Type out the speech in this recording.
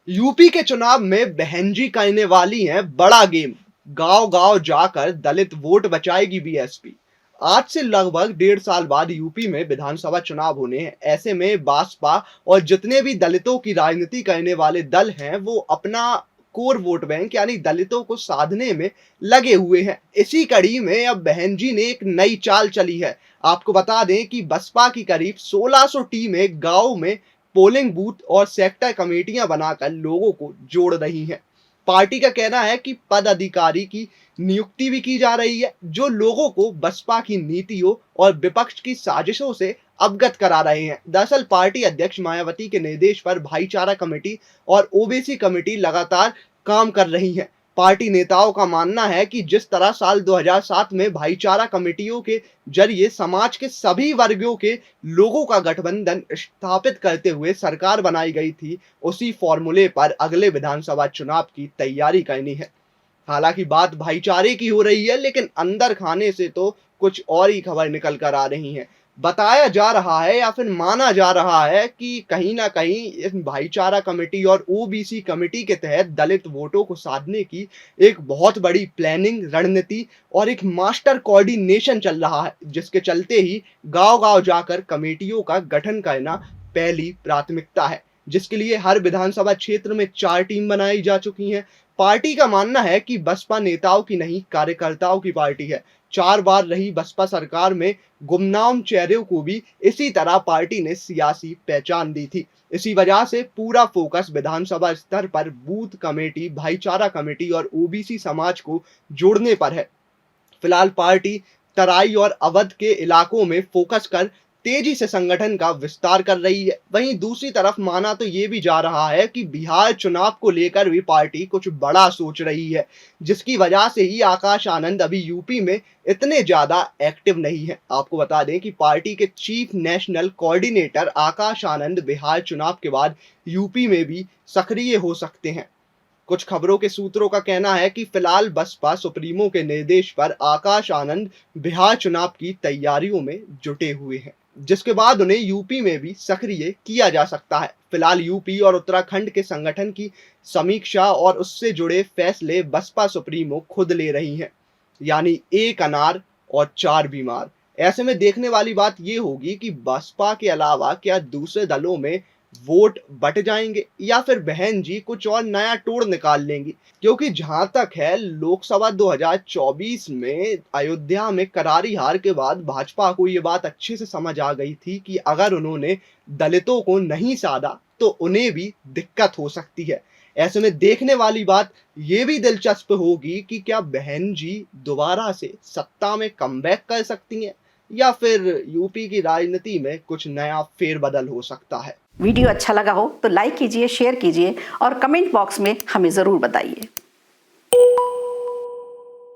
UP के चुनाव में बहन जी कहने वाली हैं बड़ा गेम। गांव गांव जाकर दलित वोट बचाएगी बीएसपी। आज से लगभग 1.5 साल बाद यूपी में विधानसभा चुनाव होने हैं। ऐसे में बासपा और जितने भी दलितों की राजनीति करने वाले दल हैं वो अपना कोर वोट बैंक यानी दलितों को साधने में लगे हुए हैं। इसी कड़ी में अब बहन जी ने एक नई चाल चली है। आपको बता दें कि बसपा की करीब 1600 टीमें गांव में पोलिंग बूथ और सेक्टर कमेटियां बनाकर लोगों को जोड़ रही हैं। पार्टी का कहना है कि पद अधिकारी की नियुक्ति भी की जा रही है जो लोगों को बसपा की नीतियों और विपक्ष की साजिशों से अवगत करा रहे हैं। दरअसल पार्टी अध्यक्ष मायावती के निर्देश पर भाईचारा कमेटी और ओबीसी कमेटी लगातार काम कर रही हैं। पार्टी नेताओं का मानना है कि जिस तरह साल 2007 में भाईचारा कमेटियों के जरिए समाज के सभी वर्गों के लोगों का गठबंधन स्थापित करते हुए सरकार बनाई गई थी, उसी फॉर्मूले पर अगले विधानसभा चुनाव की तैयारी करनी है। हालांकि बात भाईचारे की हो रही है, लेकिन अंदर खाने से तो कुछ और ही खबर निकल कर आ रही है। बताया जा रहा है या फिर माना जा रहा है कि कहीं ना कहीं इस भाईचारा कमेटी और ओबीसी कमेटी के तहत दलित वोटों को साधने की एक बहुत बड़ी प्लानिंग रणनीति और एक मास्टर कोऑर्डिनेशन चल रहा है, जिसके चलते ही गांव गांव जाकर कमेटियों का गठन करना पहली प्राथमिकता है, जिसके लिए हर विधानसभा क्षेत्र में 4 टीम बनाई जा चुकी हैं। पार्टी का मानना है कि बसपा नेताओं की नहीं, कार्यकर्ताओं की पार्टी है। 4 बार रही बसपा सरकार में गुमनाम चेहरों को भी इसी तरह पार्टी ने सियासी पहचान दी थी। इसी वजह से पूरा फोकस विधानसभा स्तर पर बूथ कमेटी, भाईचारा कमेटी और ओबीसी समाज को जोड़ने पर है। फिलहाल पार्टी तराई और अवध के इलाकों में फोकस कर तेजी से संगठन का विस्तार कर रही है। वहीं दूसरी तरफ माना तो ये भी जा रहा है कि बिहार चुनाव को लेकर भी पार्टी कुछ बड़ा सोच रही है, जिसकी वजह से ही आकाश आनंद अभी यूपी में इतने ज्यादा एक्टिव नहीं है। आपको बता दें कि पार्टी के chief national coordinator Akash Anand Bihar चुनाव के बाद यूपी में भी सक्रिय हो सकते हैं। कुछ खबरों के सूत्रों का कहना है कि फिलहाल बसपा सुप्रीमो के निर्देश पर आकाश आनंद बिहार चुनाव की तैयारियों में जुटे हुए हैं, जिसके बाद उन्हें यूपी में भी सक्रिय किया जा सकता है। फिलहाल यूपी और उत्तराखंड के संगठन की समीक्षा और उससे जुड़े फैसले बसपा सुप्रीमो खुद ले रही हैं, यानी एक अनार और 4 बीमार। ऐसे में देखने वाली बात यह होगी कि बसपा के अलावा क्या दूसरे दलों में वोट बट जाएंगे या फिर बहन जी कुछ और नया तोड़ निकाल लेंगी। क्योंकि जहां तक है, लोकसभा 2024 में अयोध्या में करारी हार के बाद भाजपा को ये बात अच्छे से समझ आ गई थी कि अगर उन्होंने दलितों को नहीं साधा तो उन्हें भी दिक्कत हो सकती है। ऐसे में देखने वाली बात ये भी दिलचस्प होगी कि क्या बहन जी दोबारा से सत्ता में कमबैक कर सकती हैं या फिर यूपी की राजनीति में कुछ नया फेरबदल हो सकता है। वीडियो अच्छा लगा हो तो लाइक कीजिए, शेयर कीजिए और कमेंट बॉक्स में हमें ज़रूर बताइए।